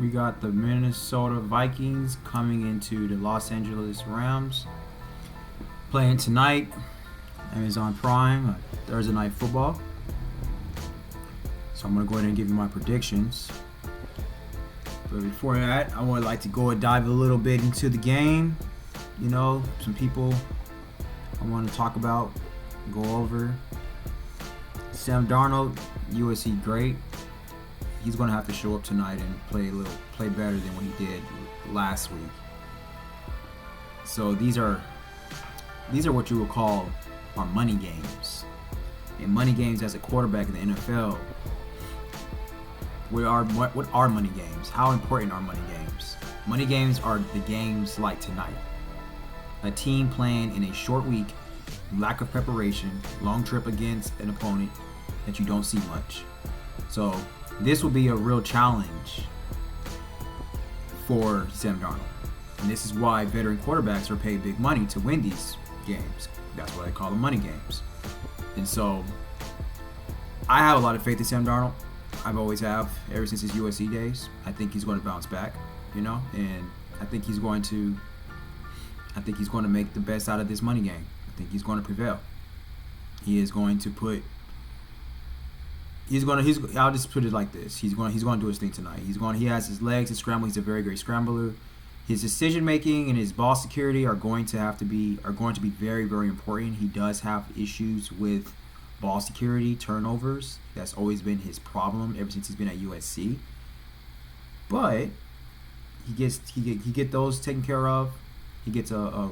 We got the Minnesota Vikings coming into the Los Angeles Rams. Playing tonight. Amazon Prime, Thursday Night Football. So I'm going to go ahead and give you my predictions. But before that, I would like to go and dive a little bit into the game. You know, some people I want to talk about, go over. Sam Darnold, USC great. He's going to have to show up tonight and play better than what he did last week. So these are what you would call our money games. And money games as a quarterback in the NFL. What are money games? How important are money games? Money games are the games like tonight. A team playing in a short week, lack of preparation, long trip against an opponent that you don't see much. So this will be a real challenge for Sam Darnold. And this is why veteran quarterbacks are paid big money to win these games. That's why they call them money games. And so I have a lot of faith in Sam Darnold. I've always have, ever since his USC days. I think he's going to bounce back, and I think he's going to make the best out of this money game. I think he's going to prevail. He is going to put. I'll just put it like this. He's going to do his thing tonight. He has his legs to scramble. He's a very great scrambler. His decision making and his ball security are going to be very, very important. He does have issues with ball security, turnovers. That's always been his problem ever since he's been at USC. But he get those taken care of. He gets a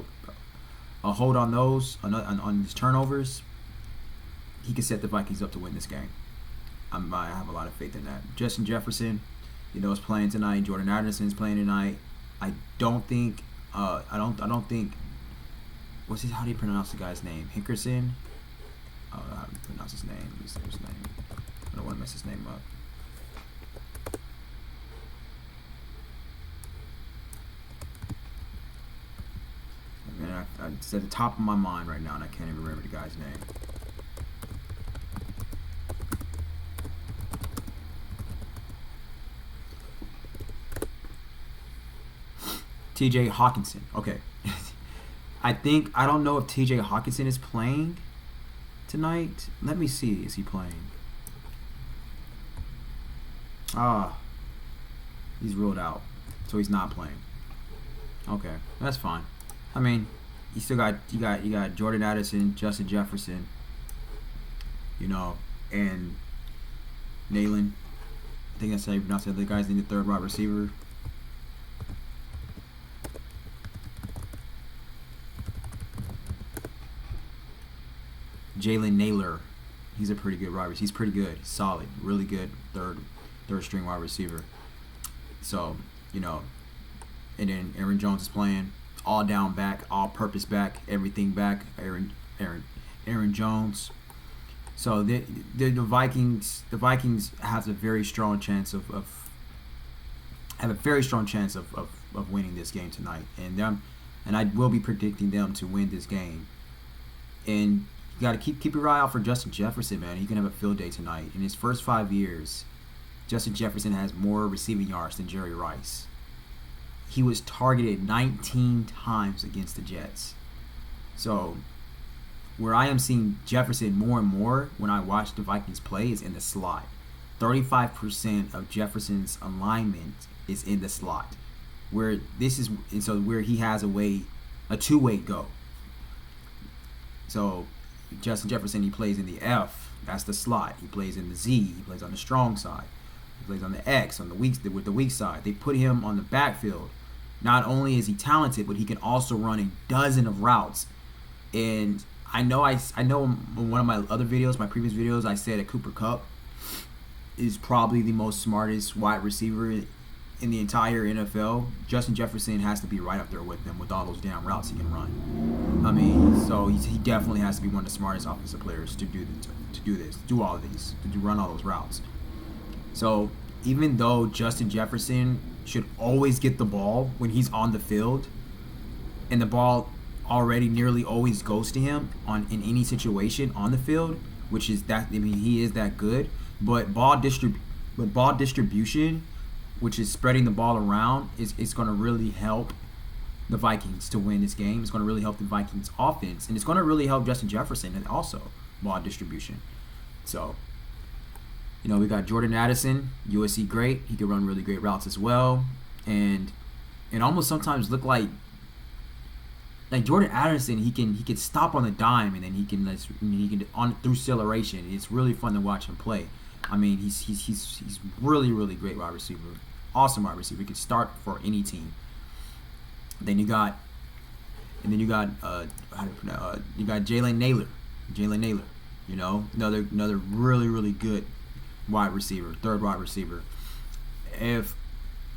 hold on those on his turnovers. He can set the Vikings up to win this game. I have a lot of faith in that. Justin Jefferson, is playing tonight. Jordan Addison is playing tonight. I don't think. What's his? How do you pronounce the guy's name? Hickerson. How do you pronounce his name? Let me say his name. I don't want to mess his name up. It's at the top of my mind right now, and I can't even remember the guy's name. TJ Hawkinson. Okay. I don't know if TJ Hawkinson is playing tonight. Let me see. Is he playing? He's ruled out. So he's not playing. Okay. That's fine. I mean, you got Jordan Addison, Justin Jefferson, and Nayland. I think that's how you pronounce it. The guy's in the third wide receiver. Jalen Naylor. He's a pretty good wide receiver. He's pretty good. He's solid. Really good third string wide receiver. So, and then Aaron Jones is playing. All down back, all purpose back, everything back. Aaron Jones. So the Vikings have a very strong chance of winning this game tonight, and I will be predicting them to win this game. And you got to keep your eye out for Justin Jefferson, man. He can have a field day tonight. In his first 5 years, Justin Jefferson has more receiving yards than Jerry Rice. He was targeted 19 times against the Jets. So where I am seeing Jefferson more and more when I watch the Vikings play is in the slot. 35% of Jefferson's alignment is in the slot. Where he has a two-way go. So Justin Jefferson, he plays in the F. That's the slot. He plays in the Z. He plays on the strong side. He plays on the X, with the weak side. They put him on the backfield. Not only is he talented, but he can also run a dozen of routes. And I know in one of my other videos, my previous videos, I said that Cooper Kupp is probably the most smartest wide receiver in the entire NFL. Justin Jefferson has to be right up there with him with all those damn routes he can run. I mean, so he definitely has to be one of the smartest offensive players to do all of these, to run all those routes. So even though Justin Jefferson should always get the ball when he's on the field, and the ball already nearly always goes to him in any situation on the field, which is that, I mean, he is that good. But ball distribution which is spreading the ball around, is going to really help the Vikings to win this game. It's going to really help the Vikings offense, and it's going to really help Justin Jefferson and also ball distribution. So, we got Jordan Addison, USC great. He can run really great routes as well, and it almost sometimes look like Jordan Addison. He can stop on the dime, and then he can on through acceleration. It's really fun to watch him play. I mean, he's really, really great wide receiver, awesome wide receiver. He can start for any team. Then you got you got Jalen Naylor, another really, really good wide receiver, third wide receiver. If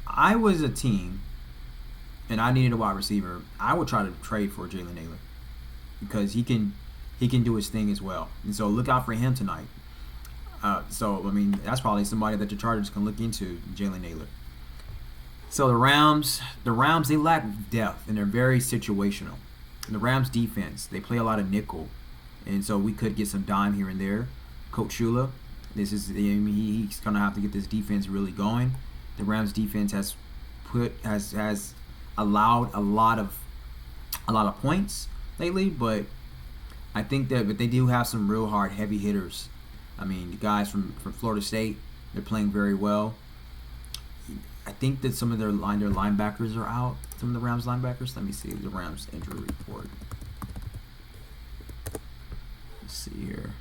I was a team and I needed a wide receiver, I would try to trade for Jalen Naylor because he can do his thing as well. And so look out for him tonight. That's probably somebody that the Chargers can look into, Jalen Naylor. So the Rams, they lack depth and they're very situational. The Rams defense, they play a lot of nickel, and so we could get some dime here and there. Coach Shula, he's gonna have to get this defense really going. The Rams defense has allowed a lot of points lately, but I think that they do have some real hard heavy hitters. I mean, the guys from Florida State, they're playing very well. I think that some of their linebackers are out. Some of the Rams linebackers. Let me see the Rams injury report. Let's see here.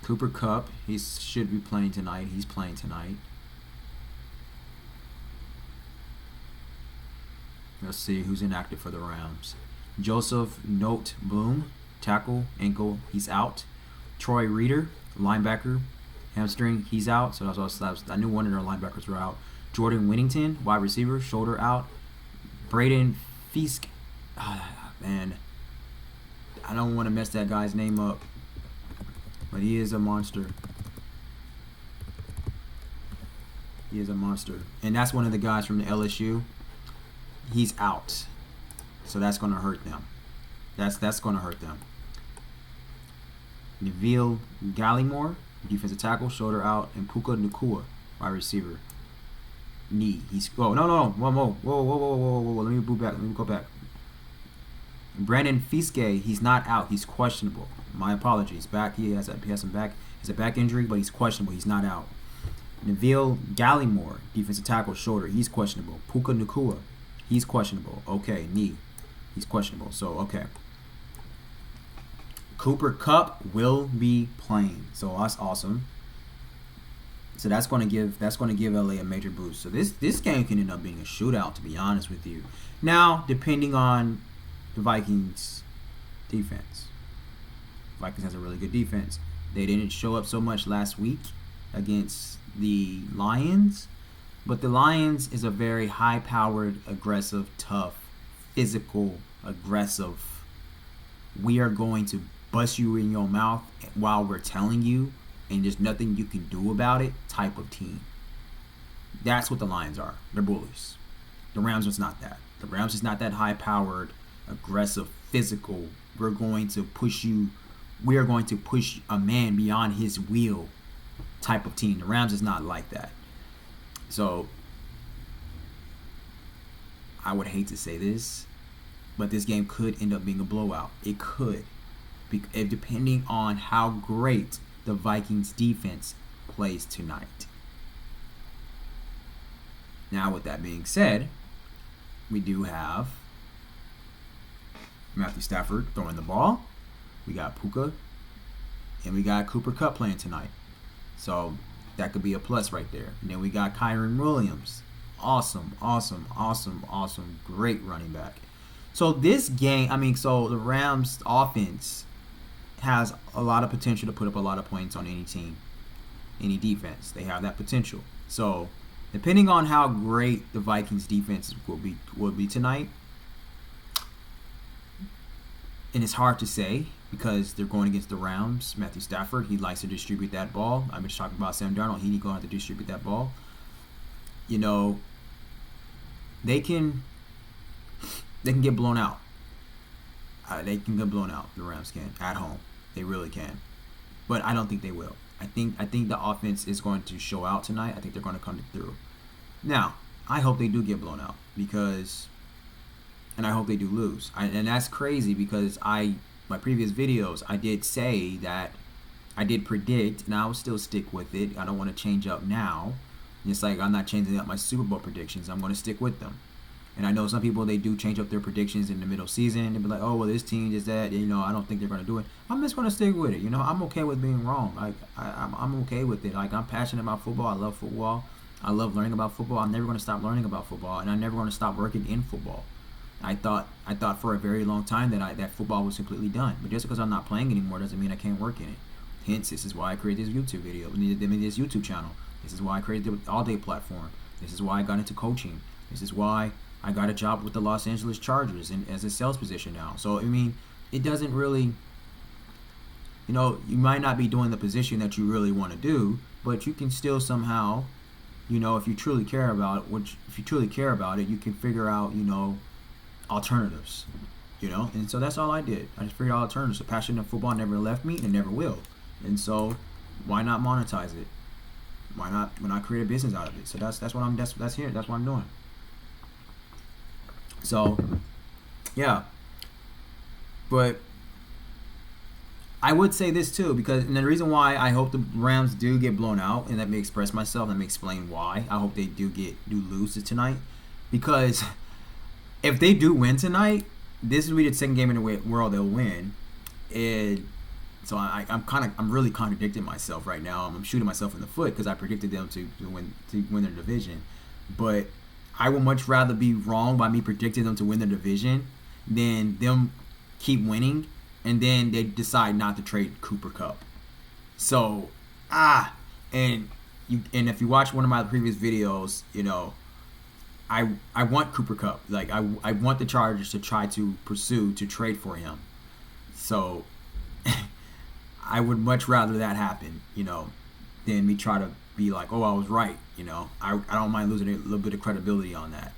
Cooper Kupp, he should be playing tonight. He's playing tonight. Let's see who's inactive for the Rams. Joseph Note Bloom, tackle, ankle, he's out. Troy Reader, linebacker, hamstring, he's out. So I knew one of their linebackers were out. Jordan Winnington, wide receiver, shoulder out. Braden Fisk, man, I don't want to mess that guy's name up, but he is a monster. He is a monster. And that's one of the guys from the LSU. He's out. So that's going to hurt them. That's going to hurt them. Neville Gallimore, defensive tackle, shoulder out, and Puka Nacua, wide receiver, knee. No. One more. Whoa. Let me go back. Brandon Fiske, he's not out. He's questionable. My apologies. Back. He has some back. It's a back injury, but he's questionable. He's not out. Neville Gallimore, defensive tackle, shoulder. He's questionable. Puka Nacua, he's questionable. Okay, knee. He's questionable. So, okay. Cooper Kupp will be playing. So that's awesome. So that's going to give LA a major boost. So this game can end up being a shootout, to be honest with you. Now, depending on the Vikings defense. Vikings has a really good defense. They didn't show up so much last week against the Lions, but the Lions is a very high-powered, aggressive, tough, physical, aggressive. We are going to bust you in your mouth while we're telling you, and there's nothing you can do about it type of team. That's what the Lions are. They're bullies. The Rams is not that. The Rams is not that high-powered, aggressive, physical. We're going to push you. We are going to push a man beyond his will type of team. The Rams is not like that. So, I would hate to say this, but this game could end up being a blowout. It could. Depending on how great the Vikings defense plays tonight. Now, with that being said, we do have Matthew Stafford throwing the ball. We got Puka, and we got Cooper Kupp playing tonight. So that could be a plus right there. And then we got Kyren Williams. Awesome. Great running back. So this game, so the Rams offense has a lot of potential to put up a lot of points on any team, any defense. They have that potential. So depending on how great the Vikings defense will be tonight, and it's hard to say because they're going against the Rams. Matthew Stafford, he likes to distribute that ball. I'm just talking about Sam Darnold. He's going to have to distribute that ball. they can get blown out. They can get blown out. The Rams can at home. They really can. But I don't think they will. I think the offense is going to show out tonight. I think they're going to come through. Now, I hope they do get blown out and I hope they do lose. And that's crazy because my previous videos, I did say that I did predict, and I will still stick with it. I don't want to change up now. Just like I'm not changing up my Super Bowl predictions. I'm going to stick with them. And I know some people, they do change up their predictions in the middle season. They'll be like, oh, well, this team is that. I don't think they're going to do it. I'm just going to stick with it. I'm okay with being wrong. I'm okay with it. Like, I'm passionate about football. I love football. I love learning about football. I'm never going to stop learning about football. And I'm never going to stop working in football. I thought for a very long time that football was completely done. But just because I'm not playing anymore doesn't mean I can't work in it. Hence, this is why I created this YouTube video. This YouTube channel. This is why I created the All Day platform. This is why I got into coaching. This is why I got a job with the Los Angeles Chargers as a sales position now. So, it doesn't really, you might not be doing the position that you really want to do, but you can still somehow, if you truly care about it, you can figure out, alternatives, And so that's all I did. I just figured out alternatives. The passion of football never left me and never will. And so why not monetize it? Why not create a business out of it? So that's what I'm doing. So, yeah. But I would say this too, and the reason why I hope the Rams do get blown out, and let me express myself, let me explain why I hope they do lose tonight, because if they do win tonight, this will be the second game in the world they'll win, and so I'm really contradicting myself right now. I'm shooting myself in the foot because I predicted them to win their division, but I would much rather be wrong by me predicting them to win the division than them keep winning and then they decide not to trade Cooper Kupp. So, and if you watch one of my previous videos, I want Cooper Kupp. Like I want the Chargers to try to trade for him. So I would much rather that happen, than me try to be like, oh, I was right. I don't mind losing a little bit of credibility on that.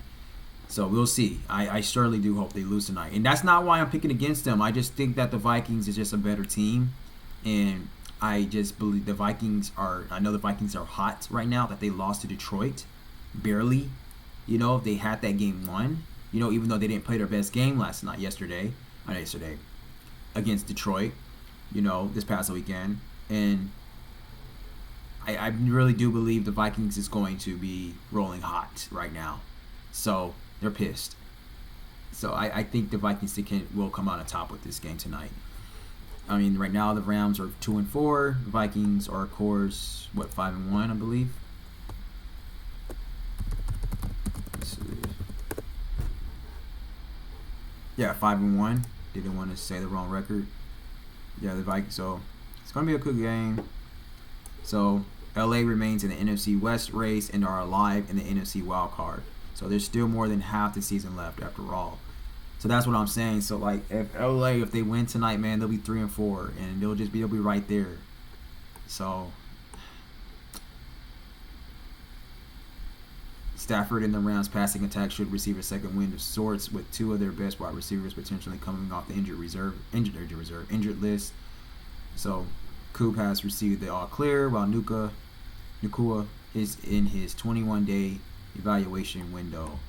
So we'll see. I certainly do hope they lose tonight. And that's not why I'm picking against them. I just think that the Vikings is just a better team. And I just believe the Vikings are hot right now, that they lost to Detroit. Barely. They had that game won. Even though they didn't play their best game yesterday, against Detroit, this past weekend. And I really do believe the Vikings is going to be rolling hot right now. So they're pissed. So I think the Vikings will come out on top with this game tonight. Right now the Rams are 2-4. The Vikings are, of course, 5-1, I believe. Let's see. Yeah, 5-1. Didn't want to say the wrong record. Yeah, the Vikings. So it's gonna be a good game. So LA remains in the NFC West race and are alive in the NFC wild card. So there's still more than half the season left after all. So that's what I'm saying. So if they win tonight, man, they'll be 3-4 and they'll be right there. So Stafford and the Rams passing attack should receive a second wind of sorts, with two of their best wide receivers potentially coming off the injured list. So Coop has received the all clear, while Nakua is in his 21-day evaluation window.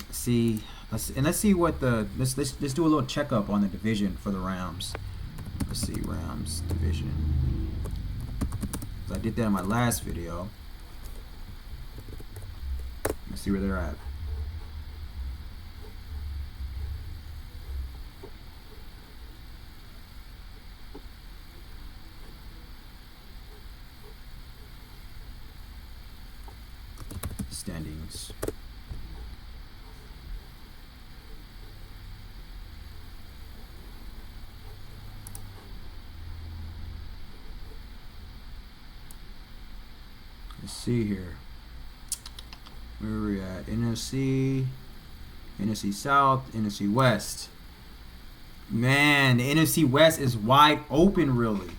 Let's see what let's do a little checkup on the division for the Rams. Let's see, Rams division. So I did that in my last video. Let's see where they're at. Standings. Let's see here. Where are we at? NFC South, NFC West. Man, the NFC West is wide open, really.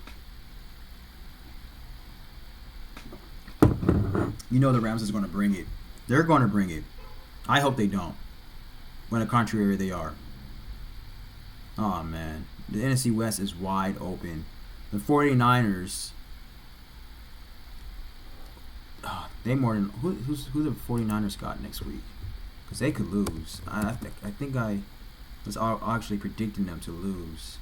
The Rams is going to bring it. They're going to bring it. I hope they don't. When the contrary they are. Oh man, the NFC West is wide open. The 49ers. They more than who the 49ers got next week? Because they could lose. I think I was actually predicting them to lose.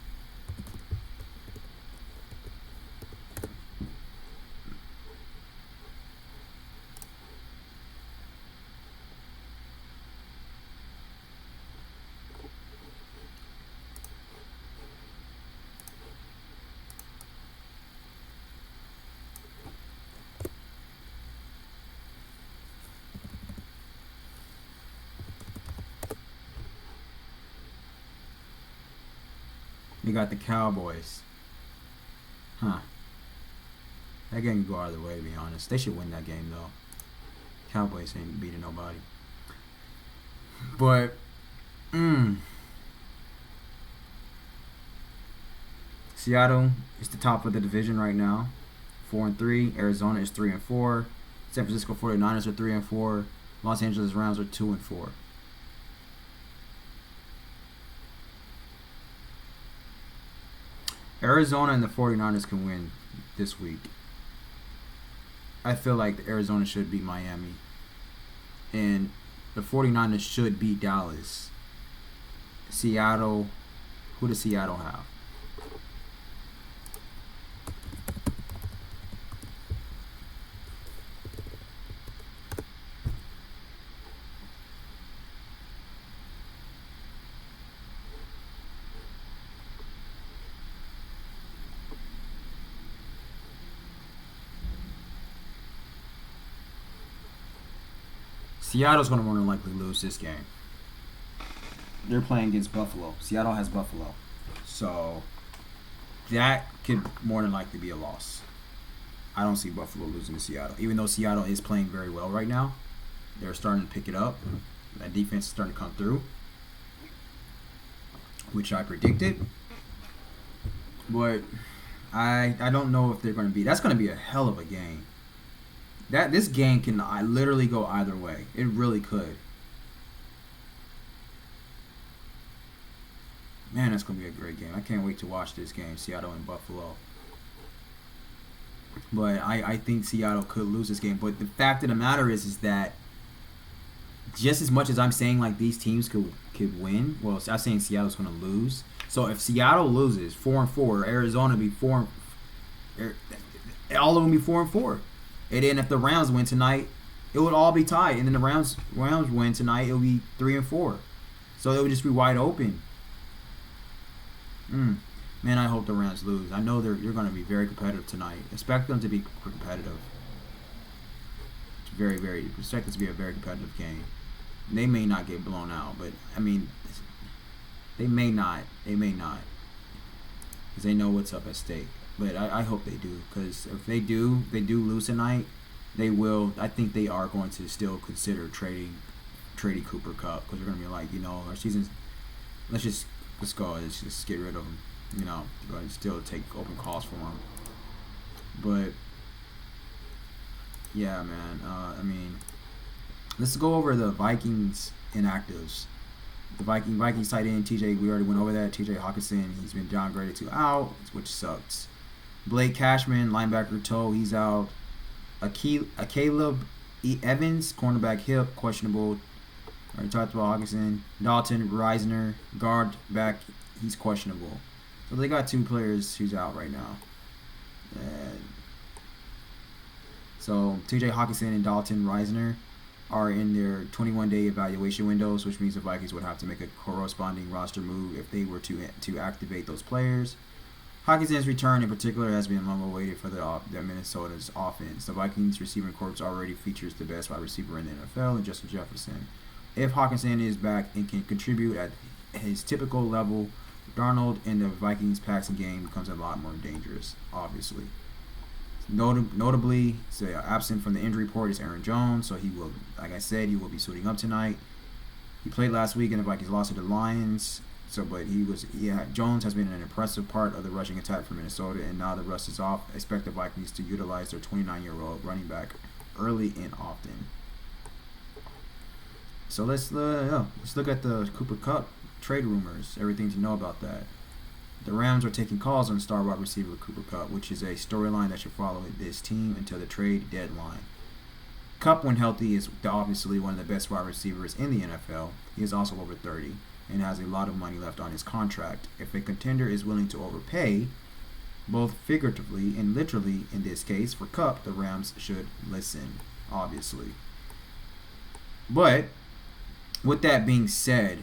They got the Cowboys. Huh. That game can go either way, to be honest. They should win that game, though. Cowboys ain't beating nobody. But, Seattle is the top of the division right now. 4-3. Arizona is 3-4. San Francisco 49ers are 3-4. Los Angeles Rams are 2-4. Arizona and the 49ers can win this week. I feel like Arizona should beat Miami. And the 49ers should beat Dallas. Seattle, who does Seattle have? Seattle's going to more than likely lose this game. They're playing against Buffalo. Seattle has Buffalo. So that could more than likely be a loss. I don't see Buffalo losing to Seattle. Even though Seattle is playing very well right now. They're starting to pick it up. That defense is starting to come through, which I predicted. But I don't know if they're going to be. That's going to be a hell of a game. This game can literally go either way. It really could. Man, that's going to be a great game. I can't wait to watch this game, Seattle and Buffalo. But I think Seattle could lose this game. But the fact of the matter is that just as much as I'm saying like these teams could win, well, I'm saying Seattle's going to lose. So if Seattle loses 4-4, Arizona be 4, all of them be 4-4. And then if the Rams win tonight, it would all be tied. And then the Rams win tonight, it would be 3-4. So it would just be wide open. Man, I hope the Rams lose. I know you're going to be very competitive tonight. Expect them to be competitive. It's expect it to be a very competitive game. They may not get blown out, but I mean, they may not. Because they know what's up at stake. But I hope they do, because if they do lose tonight, they will. I think they are going to still consider trading Cooper Kupp, because they're going to be like, our season's. Let's go. Let's just get rid of him. Still take open calls for him. But yeah, man. I mean, let's go over the Vikings inactives. The Vikings tight end TJ. We already went over that. TJ Hawkinson. He's been downgraded to out, which sucks. Blake Cashman, linebacker toe, he's out. Caleb Evans, cornerback hip, questionable. Already talked about Hawkinson. Dalton Reisner, guard back, he's questionable. So they got 2 players who's out right now. So TJ Hawkinson and Dalton Reisner are in their 21-day evaluation windows, which means the Vikings would have to make a corresponding roster move if they were to activate those players. Hawkinson's return in particular has been long awaited for the Minnesota's offense. The Vikings receiving corps already features the best wide receiver in the NFL, and Justin Jefferson. If Hawkinson is back and can contribute at his typical level, Darnold in the Vikings passing game becomes a lot more dangerous, obviously. Notably, absent from the injury report is Aaron Jones, so he will, like I said, he will be suiting up tonight. He played last week and the Vikings lost to the Lions. Jones has been an impressive part of the rushing attack for Minnesota, and now the rust is off. Expect the Vikings to utilize their 29-year-old running back early and often. So let's look at the Cooper Cup trade rumors. Everything to know about that. The Rams are taking calls on star wide receiver Cooper Cup, which is a storyline that should follow this team until the trade deadline. Cup, when healthy, is obviously one of the best wide receivers in the NFL. He is also over 30 and has a lot of money left on his contract. If a contender is willing to overpay, both figuratively and literally in this case, for Cup, the Rams should listen, obviously. But with that being said,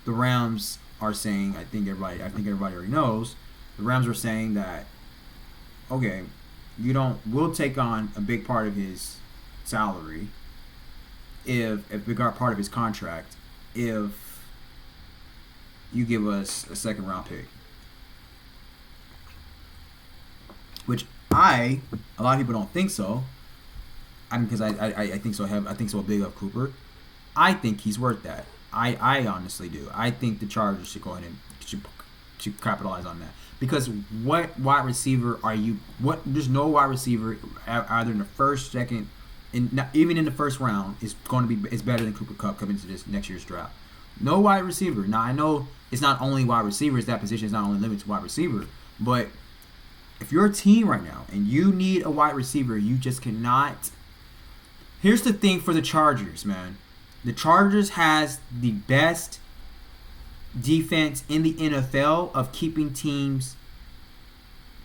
the Rams are saying, I think everybody already knows, the Rams are saying that, okay, we'll take on a big part of his salary, if a big part of his contract, if you give us a second round pick. Which a lot of people don't think so. I mean, because I think so. I think so big of Cooper. I think he's worth that. I honestly do. I think the Chargers should go ahead and should capitalize on that. Because what wide receiver are you? There's no wide receiver either in the first, second, even in the first round is better than Cooper Kupp coming into this next year's draft. No wide receiver. Now I know it's not only wide receivers. That position is not only limited to wide receiver. But if you're a team right now and you need a wide receiver, you just cannot. Here's the thing for the Chargers, man. The Chargers has the best defense in the NFL of keeping teams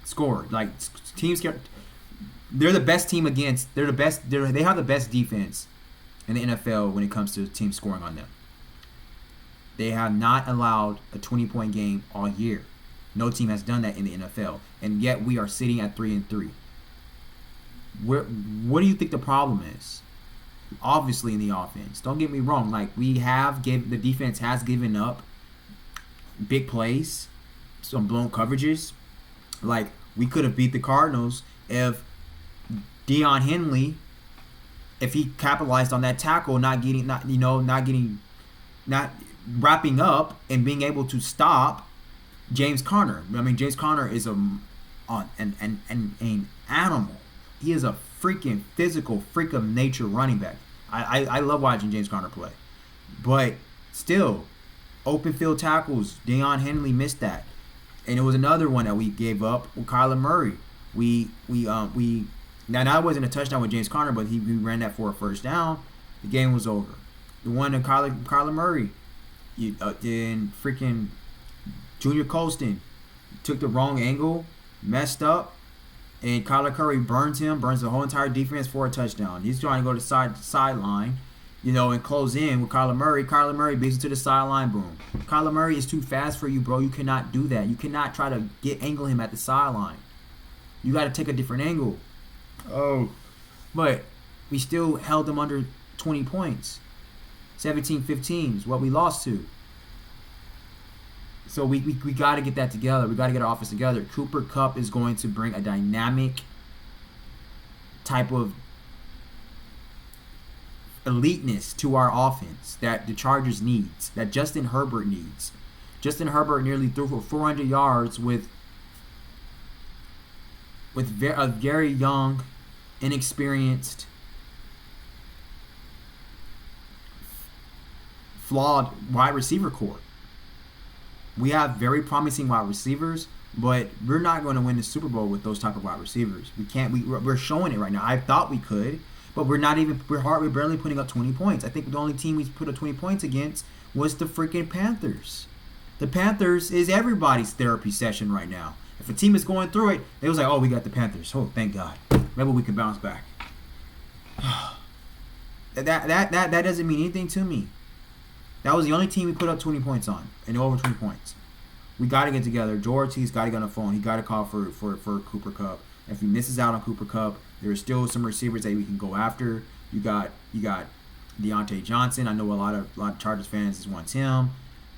scored. Like teams they're the best team against. They have the best defense in the NFL when it comes to teams scoring on them. They have not allowed a 20-point game all year. No team has done that in the NFL, and yet we are sitting at 3-3. What do you think the problem is? Obviously in the offense. Don't get me wrong. Like the defense has given up big plays, some blown coverages. Like we could have beat the Cardinals if Deion Henley, if he capitalized on that tackle, not wrapping up and being able to stop James Conner. I mean, James Conner is an animal. He is a freaking physical freak of nature running back. I love watching James Conner play. But still, open field tackles, Deion Henley missed that. And it was another one that we gave up with Kyler Murray. Now that wasn't a touchdown with James Conner, but he ran that for a first down. The game was over. The one that Kyler Murray, then freaking Junior Colston took the wrong angle, messed up, and Kyler Curry burns the whole entire defense for a touchdown. He's trying to go to sideline, and close in with Kyler Murray. Kyler Murray beats it to the sideline, boom. Kyler Murray is too fast for you, bro. You cannot do that. You cannot try to angle him at the sideline. You got to take a different angle. Oh. But we still held them under 20 points. 17-15 is what we lost to. So we got to get that together. We got to get our offense together. Cooper Kupp is going to bring a dynamic type of eliteness to our offense that the Chargers needs, that Justin Herbert needs. Justin Herbert nearly threw for 400 yards with a very young, inexperienced, flawed wide receiver core. We have very promising wide receivers, but we're not going to win the Super Bowl with those type of wide receivers. We can't. We're showing it right now. I thought we could, but we're not even. We're barely putting up 20 points. I think the only team we put up 20 points against was the freaking Panthers. The Panthers is everybody's therapy session right now. If a team is going through it, they was like, "Oh, we got the Panthers. Oh, thank God. Maybe we can bounce back." That doesn't mean anything to me. That was the only team we put up 20 points on, and over 20 points. We got to get together. He's got to get on the phone. He got to call for Cooper Kupp. If he misses out on Cooper Kupp, there are still some receivers that we can go after. You got Deontay Johnson. I know a lot of Chargers fans wants him.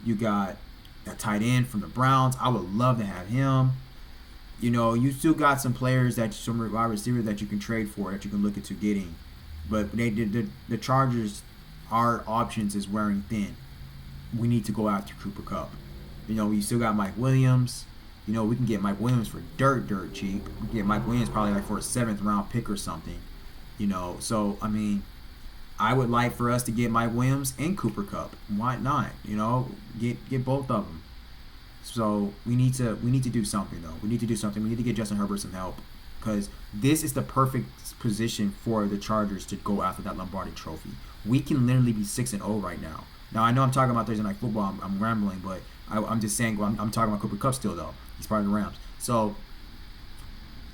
You got a tight end from the Browns. I would love to have him. You still got some players some wide receivers that you can trade for, that you can look into getting. But the Chargers, our options is wearing thin. We need to go after Cooper Kupp. We still got Mike Williams. We can get Mike Williams for dirt cheap. We can get Mike Williams probably like for a 7th round pick or something. So I mean, I would like for us to get Mike Williams and Cooper Kupp. Why not? Get both of them. So we need to do something though. We need to do something. We need to get Justin Herbert some help, because this is the perfect position for the Chargers to go after that Lombardi Trophy. We can literally be 6-0 right now. Now I know I'm talking about Thursday Night Football. I'm rambling, but I'm just saying. I'm talking about Cooper Kupp still though. He's part of the Rams. So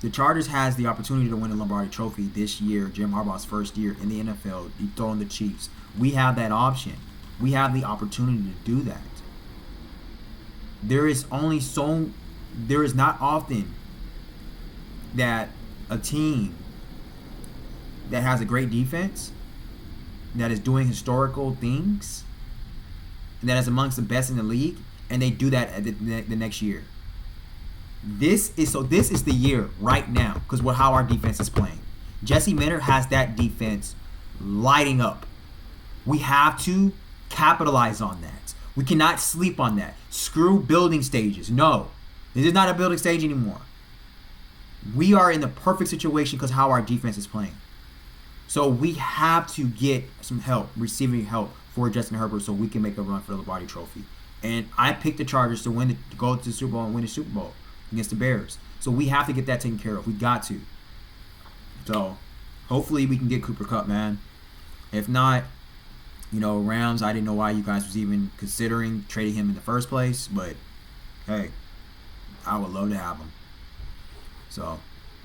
the Chargers has the opportunity to win the Lombardi Trophy this year, Jim Harbaugh's first year in the NFL. You throw in the Chiefs. We have that option. We have the opportunity to do that. There is not often that a team that has a great defense, that is doing historical things, and that is amongst the best in the league, and they do that at the next year. This is the year right now, because how our defense is playing. Jesse Minter has that defense lighting up. We have to capitalize on that. We cannot sleep on that. Screw building stages. No, this is not a building stage anymore. We are in the perfect situation because how our defense is playing. So we have to get some help, receiving help for Justin Herbert, so we can make a run for the Lombardi Trophy. And I picked the Chargers to go to the Super Bowl and win the Super Bowl against the Bears. So we have to get that taken care of. We got to. So hopefully we can get Cooper Kupp, man. If not, Rams, I didn't know why you guys was even considering trading him in the first place, but hey, I would love to have him. So,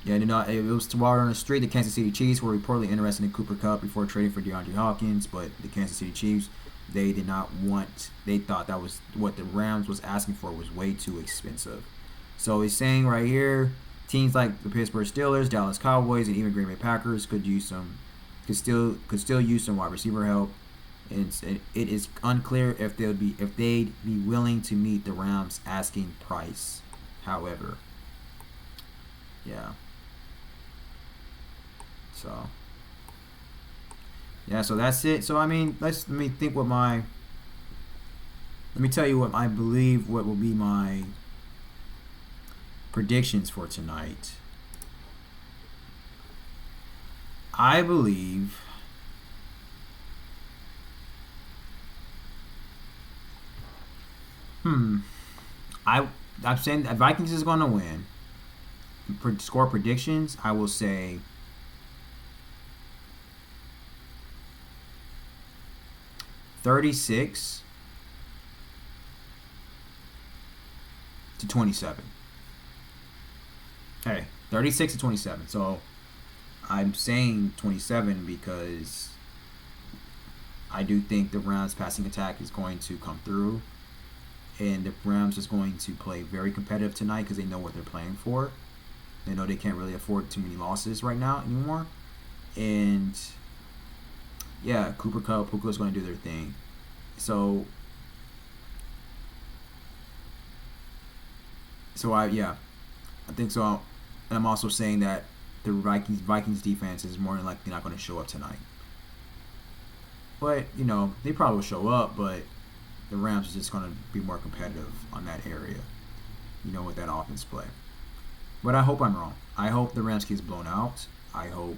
yeah, it was tomorrow on the street. The Kansas City Chiefs were reportedly interested in Cooper Kupp before trading for DeAndre Hopkins, but the Kansas City Chiefs, they did not want. They thought that was what the Rams was asking for was way too expensive. So he's saying right here, teams like the Pittsburgh Steelers, Dallas Cowboys, and even Green Bay Packers could still use some wide receiver help. It is unclear if they'd be willing to meet the Rams' asking price. However, yeah. So that's it. So let me tell you what I believe what will be my predictions for tonight. I believe I'm saying that Vikings is going to win. Score predictions, I will say 36-27. Hey, 36-27. So I'm saying 27 because I do think the Rams passing attack is going to come through. And the Rams is going to play very competitive tonight because they know what they're playing for. They know they can't really afford too many losses right now anymore. And yeah, Puka's going to do their thing. So I think so. And I'm also saying that the Vikings defense is more than likely not going to show up tonight. But they probably will show up, but the Rams is just going to be more competitive on that area, with that offense play. But I hope I'm wrong. I hope the Rams gets blown out. I hope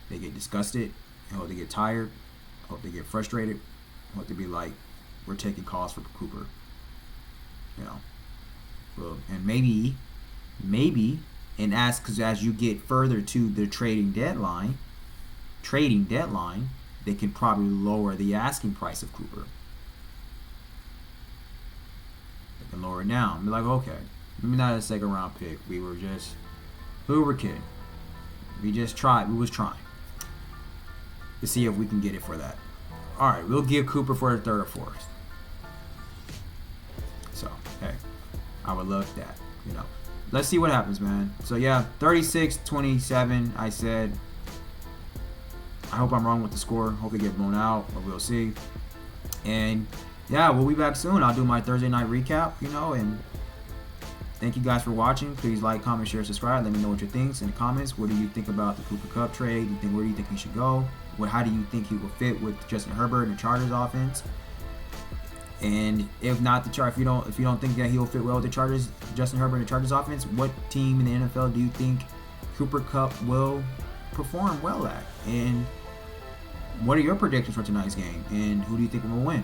they get disgusted. I hope they get tired. I hope they get frustrated. I hope they be like, we're taking calls for Cooper. Well, and maybe, and because as you get further to the trading deadline, they can probably lower the asking price of Cooper. And lower it down. Be like, okay, maybe not a second round pick. We were kidding. We just tried. We was trying to see if we can get it for that. All right, we'll give Cooper for the third or fourth. So, hey, I would love that. Let's see what happens, man. So yeah, 36-27. I said. I hope I'm wrong with the score. Hope they get blown out, but we'll see. And yeah, we'll be back soon. I'll do my Thursday night recap, and thank you guys for watching. Please like, comment, share, subscribe. Let me know what you think in the comments. What do you think about the Cooper Kupp trade? Where do you think he should go? How do you think he will fit with Justin Herbert and the Chargers offense? And if not if you don't think that he'll fit well with the Chargers, Justin Herbert and the Chargers offense, what team in the NFL do you think Cooper Kupp will perform well at? And what are your predictions for tonight's game, and who do you think will win?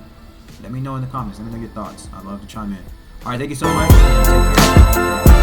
Let me know in the comments. Let me know your thoughts. I'd love to chime in. All right, thank you so much. Take care.